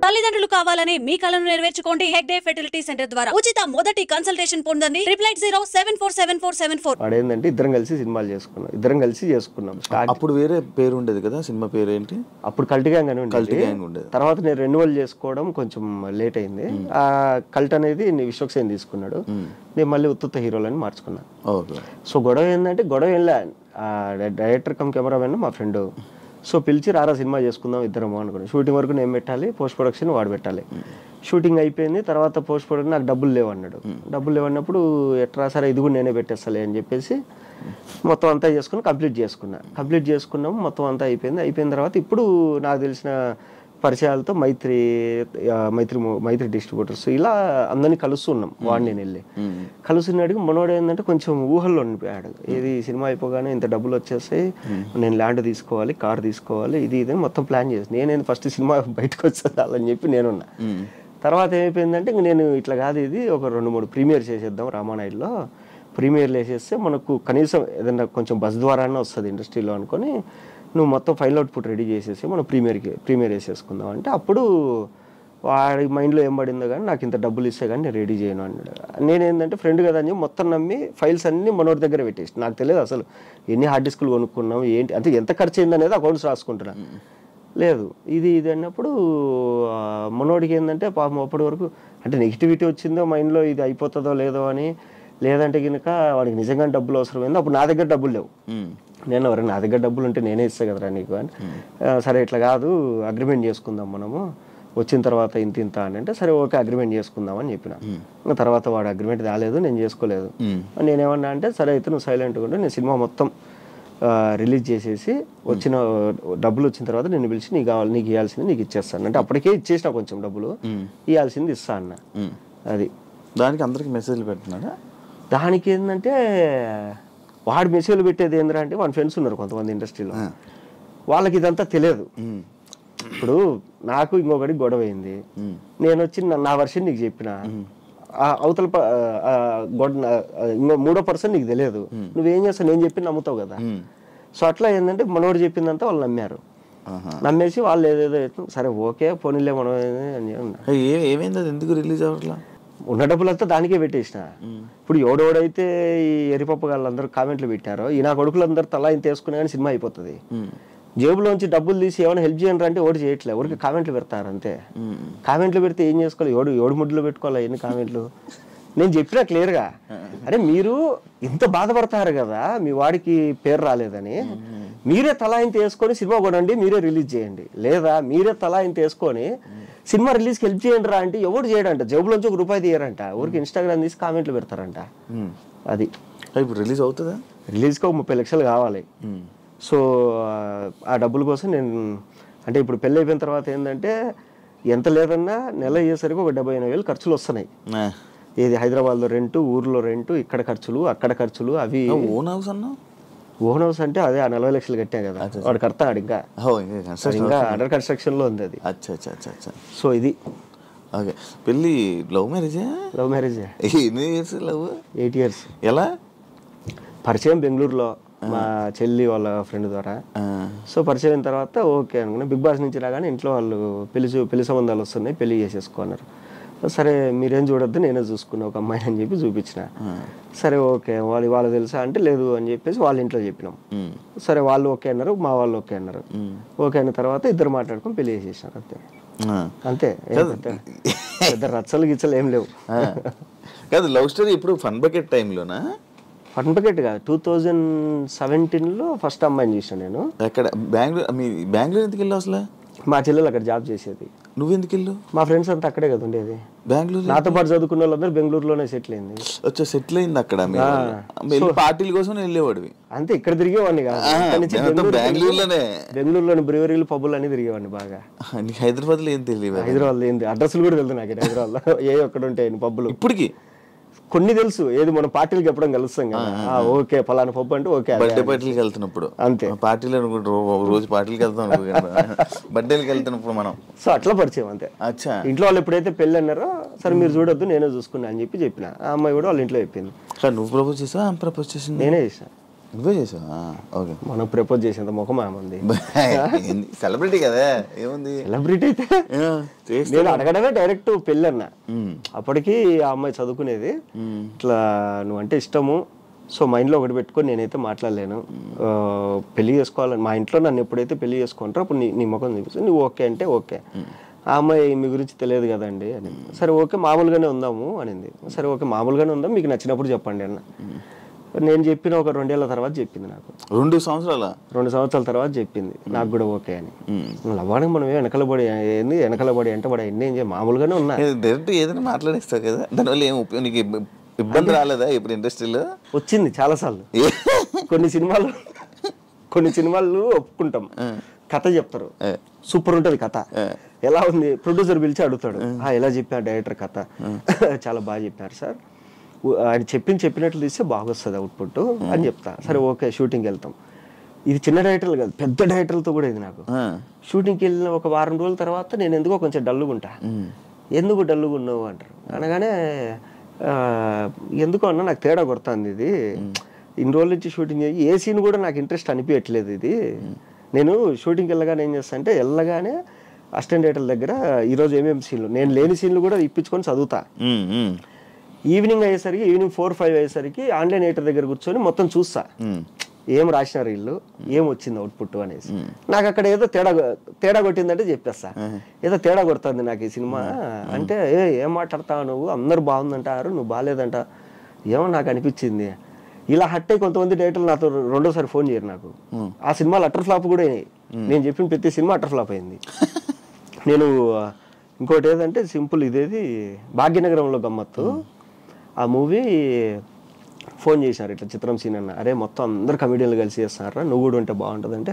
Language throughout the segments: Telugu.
తల్లిదండ్రులు కావాలని మీ కలను నెరవేర్చుకోండి హెగ్డే ఫెర్టిలిటీ సెంటర్ ద్వారా ఉచిత మొదటి కన్సల్టేషన్ పొందండి 8807447474. వాడేందంటే ఇద్దరం కలిసి సినిమాలు చేసుకున్నాం. అప్పుడు వేరే పేరు ఉండేది కదా, సినిమా పేరు ఏంటి? అప్పుడు కల్ట్ గ్యాంగ్ అని ఉండేది. తర్వాత నేను రెన్యువల్ చేసుకోవడం కొంచెం లేట్ అయింది. ఆ కల్ట్ అనేది విశ్వక్సేన్ తీసుకున్నాడు, నేను మళ్ళీ ఉత్తుత్త హీరోలని మార్చుకున్నాను. సో గొడవ ఏంటంటే డైరెక్టర్ కమ్ కెమెరామెన్ మా ఫ్రెండ్. సో పిలిచి రారా సినిమా చేసుకుందాం ఇద్దరము అనుకున్నాను. షూటింగ్ వరకు నేను పెట్టాలి, పోస్ట్ ప్రొడక్షన్ వాడు పెట్టాలి. షూటింగ్ అయిపోయింది, తర్వాత పోస్ట్ ప్రొడక్షన్ నాకు డబ్బులు లేవన్నాడు. డబ్బులు లేవన్నప్పుడు ఎట్రా సరే ఇది కూడా నేనే పెట్టేస్తాలే అని చెప్పేసి మొత్తం అంతా కంప్లీట్ చేసుకున్నాము. మొత్తం అంతా అయిపోయిన తర్వాత ఇప్పుడు నాకు తెలిసిన పరిచయాలతో మైత్రి డిస్ట్రిబ్యూటర్స్ ఇలా అందరినీ కలుస్తున్నాం. వాడిని నేను వెళ్ళి కలుస్తున్నాడికి మనోడు ఏంటంటే కొంచెం ఊహల్లో ఉండిపోయాడు. ఏది సినిమా అయిపోగానే ఇంత డబ్బులు వచ్చేస్తాయి, నేను ల్యాండ్ తీసుకోవాలి, కార్ తీసుకోవాలి, ఇది మొత్తం ప్లాన్ చేసి నేనేది ఫస్ట్ సినిమా బయటకు వచ్చేదాలని చెప్పి నేనున్నా. తర్వాత ఏమైపోయిందంటే ఇంక నేను ఇట్లా కాదు, ఇది ఒక 2-3 ప్రీమియర్ చేసేద్దాం రామానాయుడులో. ప్రీమియర్లు వేసేస్తే మనకు కనీసం ఏదైనా కొంచెం బస్ ద్వారానే వస్తుంది ఇండస్ట్రీలో అనుకొని నువ్వు మొత్తం ఫైనల్ అవుట్పుట్ రెడీ చేసేసి మనం ప్రీమియర్ వేసేసుకుందాం అంటే అప్పుడు వాడి మైండ్లో ఏం పడిందో కానీ నాకు ఇంత డబ్బులు ఇస్తే కానీ నేను రెడీ చేయను అన్నాడు. నేనేంటంటే ఫ్రెండ్ కదా అని చెప్పి మొత్తం నమ్మి ఫైల్స్ అన్నీ మనోడి దగ్గర పెట్టేసి నాకు తెలియదు అసలు ఎన్ని హార్డ్ డిస్కులు కొనుక్కున్నాం ఏంటి అంటే ఎంత ఖర్చు అయింది అనేది అకౌంట్స్ రాసుకుంటున్నా. లేదు ఇది అన్నప్పుడు మనోడికి ఏంటంటే పాపం అప్పటి వరకు అంటే నెగిటివిటీ వచ్చిందో మైండ్లో ఇది అయిపోతుందో లేదో అని, లేదంటే కనుక వాడికి నిజంగా డబ్బులు అవసరమైంది. అప్పుడు నా దగ్గర డబ్బులు లేవు. నేను ఎవరైనా నా దగ్గర డబ్బులు ఉంటే నేనే ఇస్తా కదరా నీకు అని. సరే ఇట్లా కాదు అగ్రిమెంట్ చేసుకుందాం మనము వచ్చిన తర్వాత ఇంత అని అంటే సరే ఓకే అగ్రిమెంట్ చేసుకుందాం అని చెప్పిన. తర్వాత వాడు అగ్రిమెంట్ రాలేదు, నేను చేసుకోలేదు. నేనేమన్నా అంటే సరే అయితే నువ్వు సైలెంట్గా ఉంటే నేను సినిమా మొత్తం రిలీజ్ చేసేసి వచ్చిన డబ్బులు వచ్చిన తర్వాత నేను పిలిచి నీకు ఇవ్వాల్సింది నీకు ఇచ్చేస్తాను అంటే అప్పటికే ఇచ్చేసిన కొంచెం డబ్బులు ఇవ్వాల్సింది ఇస్తా అన్న. అది దానికి అందరికి మెసేజ్లు పెడుతున్నారా? దానికి ఏంటంటే వాడు మెసేజ్లు పెట్టేది ఏంద్రా అంటే వాడి ఫ్రెండ్స్ ఉన్నారు కొంతమంది ఇండస్ట్రీలో, వాళ్ళకి ఇదంతా తెలియదు. ఇప్పుడు నాకు ఇంకొకటి గొడవ అయింది, నేను వచ్చి నా వర్షన్ నీకు చెప్పిన, అవతల ఇంకో 3వ పర్సన్ నీకు తెలియదు, నువ్వేం చేస్తావు నేను చెప్పి నమ్ముతావు కదా. సో అట్లా ఏంటంటే మనోడు చెప్పిందంతా వాళ్ళు నమ్మారు. నమ్మేసి వాళ్ళు ఏదేదో సరే ఓకే పోనీలే మనం ఏమైంది, అది ఎందుకు రిలీజ్ అవ్వట్లా? ఉన్న డబ్బులంతా దానికే పెట్టేసిన. ఇప్పుడు ఎవడెవడైతే ఈ ఎరిపప్ప వాళ్ళందరూ కామెంట్లు పెట్టారో ఈ నా కొడుకులందరూ తలా ఇంత వేసుకునే కానీ సినిమా అయిపోతుంది. జేబులోంచి డబ్బులు తీసి ఏమైనా హెల్ప్ చేయండి అంటే ఓడి చేయట్లేదు, ఎవరికి కామెంట్లు పెడతారు అంతే. కామెంట్లు పెడితే ఏం చేసుకోవాలి, ఏడు ముడ్లు పెట్టుకోవాలి ఎన్ని కామెంట్లు. నేను చెప్పినా క్లియర్గా, అరే మీరు ఇంత బాధపడతారు కదా మీ వాడికి పేరు రాలేదని, మీరే తలా ఇంత వేసుకొని సినిమా కొనండి, మీరే రిలీజ్ చేయండి, లేదా మీరే తలా ఇంత వేసుకొని సినిమా రిలీజ్కి హెల్ప్ చేయండి రా అంటే ఎవరు చేయడంట, జేబులోంచి ₹1 తీయరంట, ఊరికి ఇన్స్టాగ్రామ్ తీసి కామెంట్లు పెడతారంట. అది ఇప్పుడు రిలీజ్ అవుతుందా? రిలీజ్కి 30 లక్షలు కావాలి. సో ఆ డబ్బుల కోసం నేను అంటే ఇప్పుడు పెళ్ళి అయిపోయిన తర్వాత ఏంటంటే ఎంత లేదన్నా నెల అయ్యేసరికి ఒక 75,000 ఖర్చులు వస్తున్నాయి. ఏది హైదరాబాద్లో రెంటు, ఊర్లో రెంటు, ఇక్కడ ఖర్చులు, అక్కడ ఖర్చులు, అవి. ఓన్ హౌస్ అన్నా? ఓన్ హౌస్ అంటే అదే 40 లక్షలు కట్టాం కదా, వాడు కడతాడు ఇంకా అండర్ కన్స్ట్రక్షన్ లో ఉంది అది. సో ఇది ఓకే. పెళ్ళి లవ్ మ్యారేజే? లవ్ మ్యారేజే. ఎన్ని ఇయర్స్ లవ్? 8 years. ఎలా పరిచయం? బెంగళూరులో మా చెల్లి వాళ్ళ ఫ్రెండ్ ద్వారా. సో పరిచయం అయిన తర్వాత ఓకే అనుకున్నా. బిగ్ బాస్ నుంచి రాగానే ఇంట్లో వాళ్ళు పెళ్లి సంబంధాలు వస్తున్నాయి, పెళ్లి చేసేసుకున్నారు. సరే మీరేం చూడొద్దు నేనే చూసుకున్నా ఒక అమ్మాయిని అని చెప్పి చూపించిన. సరే ఓకే వాళ్ళు తెలుసా అంటే లేదు అని చెప్పేసి వాళ్ళ ఇంట్లో చెప్పినాం. సరే వాళ్ళు ఓకే అన్నారు, మా వాళ్ళు ఓకే అన్నారు. ఓకే అయిన తర్వాత ఇద్దరు మాట్లాడుకొని పెళ్లి చేసేసినారు అంతే. అంతే, పెద్ద రచ్చలు గిచ్చలు ఏం లేవు. కాదు లవ్ స్టోరీ ఇప్పుడు ఫన్ బకెట్ టైంలోనా? ఫన్ బకెట్ కాదు, 2017లో ఫస్ట్ అమ్మాయిని చూసాను నేను. ఎక్కడ? బెంగళూరు ఎందుకు వెళ్ళావు అసలు? మా చెల్లెలు అక్కడ జాబ్ చేసేది. నువ్వెందుకు వెళ్ళు? మా ఫ్రెండ్స్ అంతా అక్కడే కదా ఉండేది. బెంగళూరు నాతో పాటు చదువుకున్న వాళ్ళందరూ బెంగళూరులోనే సెటిల్ అయింది. సెటిల్ అయింది అక్కడ. పార్టీల కోసం వెళ్ళేవాడివి అంతే, ఇక్కడ తిరిగేవాడిని కాదు. బెంగళూరులోని బ్రూవరీలు, పబ్బులు అన్ని తిరిగేవాడిని బాగా. హైదరాబాద్ లో ఏం తెలియదు? హైదరాబాద్ లో ఏంది అడ్రస్లు కూడా తెలుసు నాకు. హైదరాబాద్ లో ఏ ఒక్కడ ఉంటాయి పబ్బులు ఇప్పటికి కొన్ని తెలుసు. ఏది మనం పార్టీలకు ఎప్పుడో కలుస్తాం కదా, ఓకే ఫలానా పబ్బు అంటే ఓకే. బర్త్డే పార్టీలకు వెళ్తున్నప్పుడు అంతే, పార్టీలు రోజు పార్టీలకు వెళ్తాం, బర్త్డేలకు వెళ్తున్నప్పుడు మనం. సో అట్లా పరిచయం అంతే. అచ్చా. ఇంట్లో వాళ్ళు ఎప్పుడైతే పెళ్ళి అన్నారో సరే మీరు చూడొద్దు నేనే చూసుకున్నా అని చెప్పి చెప్పిన. ఆ అమ్మాయి కూడా వాళ్ళ ఇంట్లో చెప్పింది. నువ్వు ప్రపోజ్ చేసావా? ప్రపోజ్ చేసింది నేనే చేసిన. నువ్వే చేసావా? ఓకే. మనం ప్రపోజ్ చేసేంత ముఖం ఏమంది, సెలబ్రిటీ కదా, ఏముంది సెలబ్రిటీ అయితే. నేను అడగడమే డైరెక్ట్ పెళ్ళి అన్న. అప్పటికి ఆ అమ్మాయి చదువుకునేది. ఇట్లా నువ్వంటే ఇష్టము, సో మైండ్లో ఒకటి పెట్టుకొని నేనైతే మాట్లాడలేను, పెళ్లి చేసుకోవాలని మా ఇంట్లో నన్ను ఎప్పుడైతే పెళ్లి చేసుకుంటారో అప్పుడు నీ ముఖం చూపిస్తుంది, నువ్వు ఓకే అంటే ఓకే. ఆ అమ్మాయి మీ గురించి తెలియదు కదండి అని. సరే ఓకే మామూలుగానే ఉందాము అనింది. సరే ఓకే మామూలుగానే ఉందాం, మీకు నచ్చినప్పుడు చెప్పండి అన్న. నేను చెప్పిన ఒక 2 ఏళ్ల తర్వాత చెప్పింది నాకు. 2 సంవత్సరాల తర్వాత చెప్పింది నాకు కూడా ఓకే అని. లవ్వానికి మనం వెనకలబడి ఏంది, వెనకలబడి అంటే వాడు ఎన్ని ఏం మామూలుగానే ఉన్నా డైరెక్ట్ ఏదైనా మాట్లాడేస్తావు కదా, దానివల్ల ఏం నీకు ఇబ్బంది రాలేదా ఇప్పుడు ఇండస్ట్రీలో? వచ్చింది చాలాసార్లు. కొన్ని సినిమాలు ఒప్పుకుంటాం, కథ చెప్తారు, సూపర్ ఉంటుంది కథ, ఎలా ఉంది ప్రొడ్యూసర్ పిలిచి అడుగుతాడు, ఎలా చెప్పారు డైరెక్టర్ కథ, చాలా బాగా చెప్పారు సార్, ఆయన చెప్పినట్లు తీస్తే బాగా వస్తుంది అవుట్పుట్ అని చెప్తా. సరే ఓకే షూటింగ్కి వెళ్తాం. ఇది చిన్న డైరెక్టర్లు కాదు, పెద్ద డైరెక్టర్లతో కూడా ఇది నాకు. షూటింగ్కి వెళ్ళిన ఒక వారం రోజుల తర్వాత నేను ఎందుకో కొంచెం డల్లుగా ఉంటా. ఎందుకు డల్లుగా ఉన్నావు అంటారు. అనగానే ఎందుకో అన్నా నాకు తేడా కొడుతుంది, ఇది ఇన్ని రోజుల నుంచి షూటింగ్ చేయి ఏ సీన్ కూడా నాకు ఇంట్రెస్ట్ అనిపించట్లేదు. ఇది నేను షూటింగ్కి వెళ్ళగానే ఏం చేస్తా అంటే వెళ్ళగానే అసిస్టెంట్ డైరెక్టర్ దగ్గర ఈరోజు ఏమేమి సీన్లు, నేను లేని సీన్లు కూడా ఇప్పించుకొని చదువుతా. ఈవినింగ్ 4-5 అయ్యేసరికి ఆన్లైన్ ఎడిటర్ దగ్గర కూర్చొని మొత్తం చూస్తా, ఏం రాసినారు వీళ్ళు, ఏం వచ్చింది అవుట్పుట్ అనేసి. నాకు అక్కడ ఏదో తేడా కొట్టిందంటే చెప్పేస్తా, ఏదో తేడా కొడుతుంది నాకు ఈ సినిమా అంటే, ఏం మాట్లాడతావు నువ్వు, అందరు బాగుందంటారు నువ్వు బాగాలేదంట, ఏమో నాకు అనిపించింది. ఇలా హట్ అయ్యి కొంతమంది డైరెక్టర్లు నాతో 2వ సారి ఫోన్ చేయరు నాకు. ఆ సినిమాలు అటర్ ఫ్లాప్ కూడా అయినాయి. నేను చెప్పిన ప్రతి సినిమా అటర్ ఫ్లాప్ అయింది. నేను ఇంకోటి ఏదంటే సింపుల్, ఇదేది భాగ్యనగరంలో గమ్మత్తు, ఆ మూవీ ఫోన్ చేశారు ఇట్లా చిత్రం సీన్ అన్న, అరే మొత్తం అందరు కమెడియన్లు కలిసి చేస్తున్నారా, నువ్వు కూడా ఉంటే బాగుంటుంది అంటే,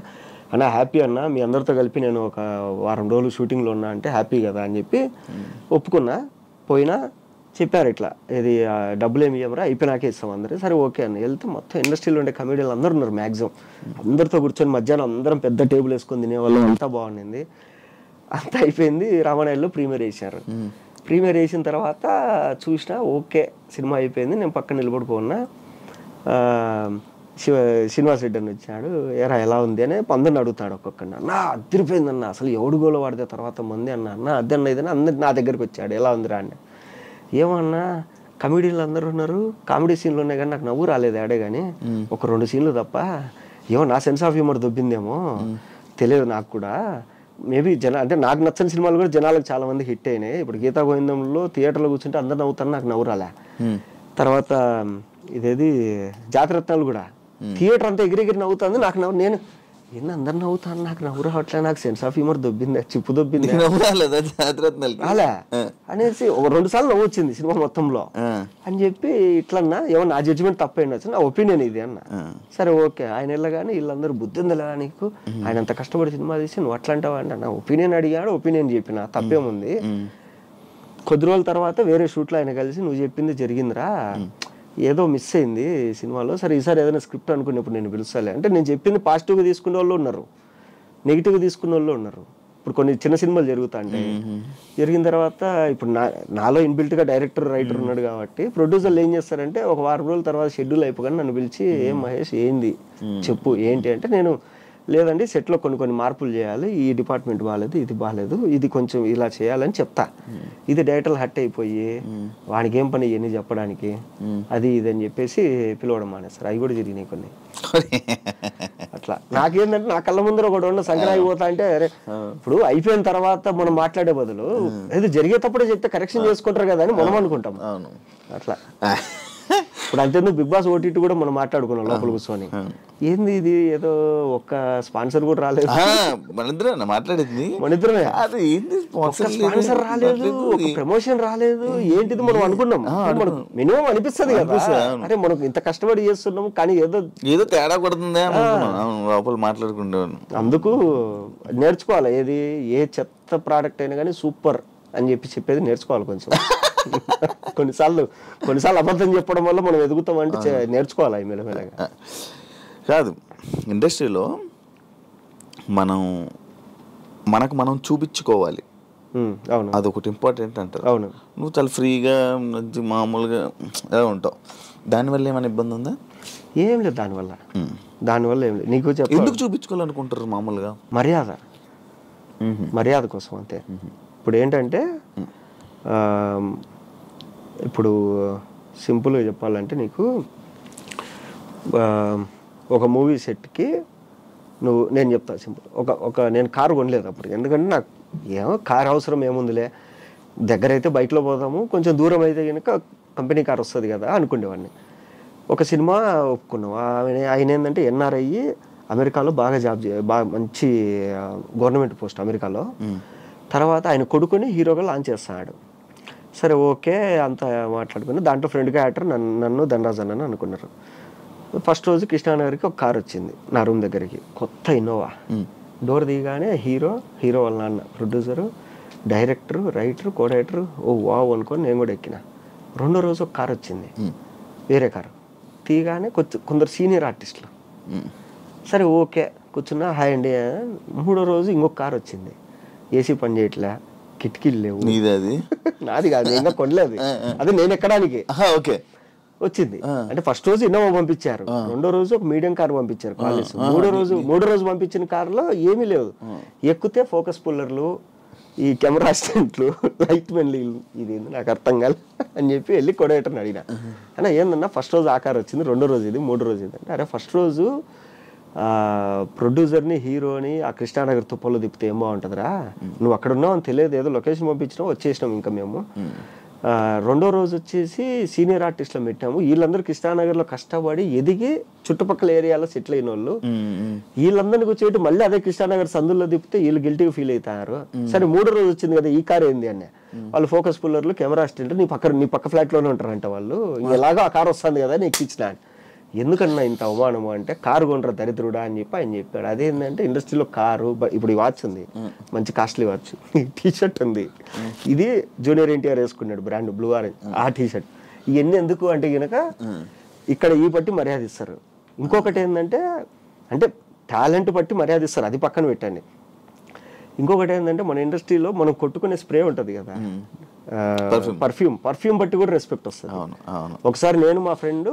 అన్న హ్యాపీ అన్న, మీ అందరితో కలిపి నేను ఒక వారం రోజులు షూటింగ్లో ఉన్నా అంటే హ్యాపీ కదా అని చెప్పి ఒప్పుకున్నా. పోయినా చెప్పారు ఇట్లా, ఇది డబ్బులు ఏమి ఇవ్వరా, అయిపోయినాకే ఇస్తాం అందరూ. సరే ఓకే అన్న. వెళ్తే మొత్తం ఇండస్ట్రీలో ఉండే కమెడియన్లు అందరూ ఉన్నారు మ్యాక్సిమం, అందరితో కూర్చొని మధ్యాహ్నం అందరం పెద్ద టేబుల్ వేసుకొని తినేవాళ్ళు, అంతా బాగుండింది. అంతా అయిపోయింది. రామానాయుడులో ప్రీమియర్ వేసారు. ప్రీమియర్ వేసిన తర్వాత చూసినా ఓకే సినిమా అయిపోయింది. నేను పక్కన నిలబడిపోన్నా, శ్రీనివాస్ రెడ్డి అని వచ్చాడు, ఎలా ఉంది అని అందరిని అడుగుతాడు ఒక్కొక్కడిని. అన్న అదిరిపోయిందన్న, అసలు ఎవడు గోల వాడితే తర్వాత మంది అన్న అద్దన్న ఇదని అందరు నా దగ్గరికి వచ్చాడు, ఎలా ఉందిరా అని. ఏమన్నా కమెడీలు అందరూ ఉన్నారు, కామెడీ సీన్లు ఉన్నాయి కానీ నాకు నవ్వు రాలేదు ఆడే కానీ, ఒక 2 సీన్లు తప్ప. ఏమో నా సెన్స్ ఆఫ్ హ్యూమర్ దొబ్బిందేమో తెలియదు నాకు కూడా. మేబీ అంటే నాకు నచ్చని సినిమాలు కూడా జనాలకు చాలా మంది హిట్ అయినాయి. ఇప్పుడు గీతా గోవిందంలో థియేటర్లో కూర్చుంటే అందరు నవ్వుతాను, నాకు నవ్వు రాలే. తర్వాత ఇదేది జాతిరత్నాలు కూడా థియేటర్ అంతా ఎగిరెగిరి నవ్వుతుంది, నాకు నేను ఎన్ని అందరు నవ్వుతాను, నాకు నవ్వు రావట్లే, నాకు సెన్స్ ఆఫ్ హ్యూమర్ దొబ్బింది, చిప్పు దొబ్బింది అలా అనేసి 2 సార్లు నవ్వు వచ్చింది సినిమా మొత్తంలో అని చెప్పి. ఇట్లన్నా ఏమో నా జడ్జిమెంట్ తప్పైండొచ్చు, నా ఒపీనియన్ ఇది అన్న. సరే ఓకే ఆయన వెళ్ళగానే వీళ్ళందరూ బుద్ధి ఉందిలా నీకు, ఆయన అంత కష్టపడి సినిమా తీసి నువ్వు అట్లా అంటావా అండి. నా ఒపీనియన్ అడిగాడు, ఒపీనియన్ చెప్పిన, తప్పేముంది. కొద్ది రోజుల తర్వాత వేరే షూట్లో ఆయన కలిసి నువ్వు చెప్పింది జరిగిందిరా, ఏదో మిస్ అయింది సినిమాలో, సరే ఈసారి ఏదైనా స్క్రిప్ట్ అనుకున్నప్పుడు నేను పిలుస్తాలే అంటే. నేను చెప్పింది పాజిటివ్గా తీసుకునే వాళ్ళు ఉన్నారు, నెగిటివ్గా తీసుకునే వాళ్ళు ఉన్నారు. ఇప్పుడు కొన్ని చిన్న సినిమాలు జరుగుతాయి, జరిగిన తర్వాత ఇప్పుడు నాలో ఇన్బిల్ట్గా డైరెక్టర్ రైటర్ ఉన్నాడు కాబట్టి ప్రొడ్యూసర్లు ఏం చేస్తారంటే ఒక వారం రోజుల తర్వాత షెడ్యూల్ అయిపోగానే నన్ను పిలిచి, ఏం మహేష్ ఏంది చెప్పు ఏంటి అంటే, నేను లేదండి సెట్లో కొన్ని మార్పులు చేయాలి, ఈ డిపార్ట్మెంట్ బాగాలేదు, ఇది బాగాలేదు, ఇది కొంచెం ఇలా చేయాలని చెప్తా. ఇది డైరెక్టర్లు హట్ అయిపోయి వానికి ఏం పని ఇవన్నీ చెప్పడానికి అది ఇది అని చెప్పేసి పిలవడం మానేస్తారు. అవి కూడా జరిగినాయి కొన్ని. అట్లా నాకేంటంటే నా కళ్ళ ముందర ఒకటి ఉన్న సంక్రాంతి పోతా అంటే, అరే ఇప్పుడు అయిపోయిన తర్వాత మనం మాట్లాడే బదులు ఏదో జరిగేటప్పుడే చెప్తే కరెక్షన్ చేసుకుంటారు కదా అని మనం అనుకుంటాం. అట్లా ఇప్పుడు అంతేందుకు బిగ్ బాస్ ఓటీటీ కూడా మనం మాట్లాడుకున్నాం లోపల కూర్చొని, ఏంది ఇది ఏదో ఒక్క స్పాన్సర్ కూడా రాలేదు, మాట్లాడేది మనిద్దరమే, స్పాన్సర్ రాలేదు, ఒక ప్రమోషన్ రాలేదు, ఏంటిది మనం అనుకున్నాం. మినిమం అనిపిస్తుంది కదా, అరే మనం ఇంత కష్టపడి చేస్తున్నాం కానీ ఏదో తేడా కొడుతుంది లోపల మాట్లాడుకుంటాం. అందుకు నేర్చుకోవాలి, ఏది ఏ చెత్త ప్రోడక్ట్ అయినా కానీ సూపర్ అని చెప్పేది నేర్చుకోవాలి కొంచెం. కొన్నిసార్లు అబద్ధం చెప్పడం వల్ల మనం ఎదుగుతామంటే నేర్చుకోవాలి మెల్లమెల్లగా. కాదు ఇండస్ట్రీలో మనకు మనం చూపించుకోవాలి, అవును, అదొకటి ఇంపార్టెంట్ అంటారు. అవును. నువ్వు చాలా ఫ్రీగా మంచి మామూలుగా ఎలా ఉంటావు, దానివల్ల ఏమైనా ఇబ్బంది ఉందా? ఏం లేదు దానివల్ల ఏం లేదు. నీకు ఎందుకు చూపించుకోవాలనుకుంటారు మామూలుగా? మర్యాద కోసం అంతే. ఇప్పుడు ఏంటంటే ఇప్పుడు సింపుల్గా చెప్పాలంటే నీకు ఒక మూవీ సెట్కి నేను చెప్తా సింపుల్, నేను కారు కొనలేదు అప్పుడు. ఎందుకంటే నాకు ఏమో కారు అవసరం ఏముందిలే, దగ్గర అయితే బైక్లో పోదాము, కొంచెం దూరం అయితే కనుక కంపెనీ కార్ వస్తుంది కదా అనుకునేవాడిని. ఒక సినిమా ఒప్పుకున్నాం. ఆయన ఏంటంటే ఎన్ఆర్ఐ, అమెరికాలో బాగా మంచి గవర్నమెంట్ పోస్ట్ అమెరికాలో. తర్వాత ఆయన కొడుకుని హీరోగా లాంచ్ చేస్తాడు. సరే ఓకే అంతా మాట్లాడుకుని దాంట్లో ఫ్రెండ్గా యాక్టర్ నన్ను ధనరాజ్ అన్న అనుకున్నారు. ఫస్ట్ రోజు కృష్ణానగర్కి ఒక కార్ వచ్చింది నా రూమ్ దగ్గరికి, కొత్త ఇన్నోవా. డోర్ దిగానే హీరో వాళ్ళ నాన్న, ప్రొడ్యూసరు, డైరెక్టరు, రైటరు, కో డైరెక్టరు, ఓ వావ్ అనుకొని నేను కూడా ఎక్కిన. రెండో రోజు ఒక కార్ వచ్చింది, వేరే కారు. తీగానే కొందరు సీనియర్ ఆర్టిస్టులు. సరే ఓకే కూర్చున్నా, హాయ్ అండి. మూడో రోజు ఇంకొక కార్ వచ్చింది, ఏసీ పని చేయట్లే, కిటికీలు లేవు. నాది కాదు, ఇంకా కొనలేదు, అదే నేను ఎక్కడానికి. ఓకే వచ్చింది అంటే ఫస్ట్ రోజు ఇన్నోవా పంపించారు, రెండో రోజు ఒక మీడియం కార్ పంపించారు కాలేజ్. మూడో రోజు పంపించిన కారులో ఏమీ లేదు, ఎక్కితే ఫోకస్ పుల్లర్లు, ఈ కెమెరా అసిస్టెంట్లు, లైట్ మెన్లు, ఇది నాకు అర్థం కాదు అని చెప్పి వెళ్ళి కొడేటర్ని అడిగిన. అన్నా ఏందన్నా ఫస్ట్ రోజు ఆ కార్ వచ్చింది, రెండో రోజు ఇది, మూడో రోజు ఇది అంటే, అరే ఫస్ట్ రోజు ప్రొడ్యూసర్ని హీరోని ఆ కృష్ణానగర్ తుప్పల్లో తిప్పితే ఏం బాగుంటుందిరా, నువ్వు అక్కడ ఉన్నావు అని తెలియదు, ఏదో లొకేషన్ పంపించినావు వచ్చేసినాం ఇంకా మేము. రెండో రోజు వచ్చేసి సీనియర్ ఆర్టిస్టులు పెట్టాము, వీళ్ళందరూ కృష్ణానగర్లో కష్టపడి ఎదిగి చుట్టుపక్కల ఏరియాలో సెటిల్ అయిన వాళ్ళు, వీళ్ళందరినీ కూర్చోబెట్టి మళ్ళీ అదే కృష్ణానగర్ సందుల్లో తిప్పితే వీళ్ళు గిల్టీగా ఫీల్ అవుతారు. సరే మూడో రోజు వచ్చింది కదా ఈ కార్ ఏంది అని, వాళ్ళు ఫోకస్ పుల్లర్లు, కెమెరా అసిస్టెంట్, నీ పక్క ఫ్లాట్లోనే ఉంటారంట వాళ్ళు, ఎలాగో ఆ కార్ వస్తుంది కదా నీకు ఇచ్చిన. ఎందుకన్నా ఇంత అవమానము అంటే, కారు కొనరా దరిద్రుడా అని చెప్పి ఆయన చెప్పాడు. అదేంటంటే ఇండస్ట్రీలో కారు, ఇప్పుడు ఈ వాచ్ ఉంది, మంచి కాస్ట్లీ వాచ్, టీషర్ట్ ఉంది, ఇది జూనియర్ ఎన్టీఆర్ వేసుకున్నాడు బ్రాండ్ బ్లూ ఆరెంజ్, ఆ టీషర్ట్, ఇవన్నీ ఎందుకు అంటే కనుక ఇక్కడ ఈ బట్టి మర్యాద ఇస్తారు. ఇంకొకటి ఏంటంటే అంటే టాలెంట్ బట్టి మర్యాద ఇస్తారు, అది పక్కన పెట్టండి. ఇంకొకటి ఏంటంటే మన ఇండస్ట్రీలో మనం కొట్టుకునే స్ప్రే ఉంటుంది కదా, పర్ఫ్యూమ్ బట్టి కూడా రెస్పెక్ట్ వస్తుంది. ఒకసారి నేను మా ఫ్రెండ్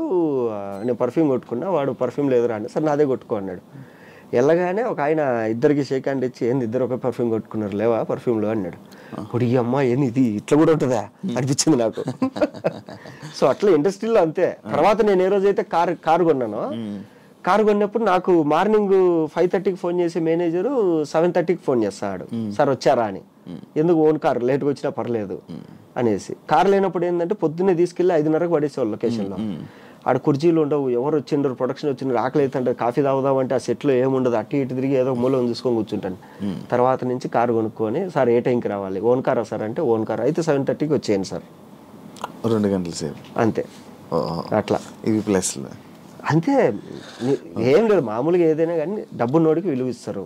నేను పర్ఫ్యూమ్ కొట్టుకున్నా, వాడు పర్ఫ్యూమ్ లేదురా అంటే, సరే నాదే కొట్టుకో అన్నాడు. వెళ్ళగానే ఒక ఆయన ఇద్దరికి షేక్ హ్యాండ్ ఇచ్చి, ఏంది ఇద్దరు ఒక పర్ఫ్యూమ్ కొట్టుకున్నారు, లేవా పర్ఫ్యూమ్లో అన్నాడు. ఇప్పుడు ఈ అమ్మ ఏంది ఇది ఇట్లా కూడా ఉంటుందా అనిపించింది నాకు. సో అట్లా ఇండస్ట్రీలో అంతే. తర్వాత నేను ఏ రోజైతే కారు కొన్నానో, కారు కొన్నప్పుడు నాకు మార్నింగ్ 5:30కి ఫోన్ చేసే మేనేజరు 7:30కి ఫోన్ చేస్తాడు, సార్ వచ్చారా అని. ఎందుకు ఓన్ కార్ లేట్గా వచ్చినా పర్లేదు అనేసి. కారు లేనప్పుడు ఏంటంటే పొద్దున్నే తీసుకెళ్ళి 5:30కి పడేసేవాళ్ళు లొకేషన్లో. ఆడ కుర్చీలు ఉండవు, ఎవరు వచ్చిండ్రు, ప్రొడక్షన్ వచ్చిండ్రు, ఆకలి అవుతుంటే కాఫీ తాగుదామంటే ఆ సెట్లో ఏముండదు, అటు ఇటు తిరిగి ఏదో మూలం చూసుకొని కూర్చుంటాను. తర్వాత నుంచి కారు కొనుక్కొని, సార్ ఏ టైంకి రావాలి, ఓన్ కారా సార్ అంటే, ఓన్ కార్ అయితే 7:30కి వచ్చేయండి సార్, 2 గంటల సేపు అంతే. అట్లా ఇవి ప్లస్ అంతే, ఏం లేదు. మామూలుగా ఏదైనా కానీ డబ్బు నోడికి విలువ ఇస్తారు.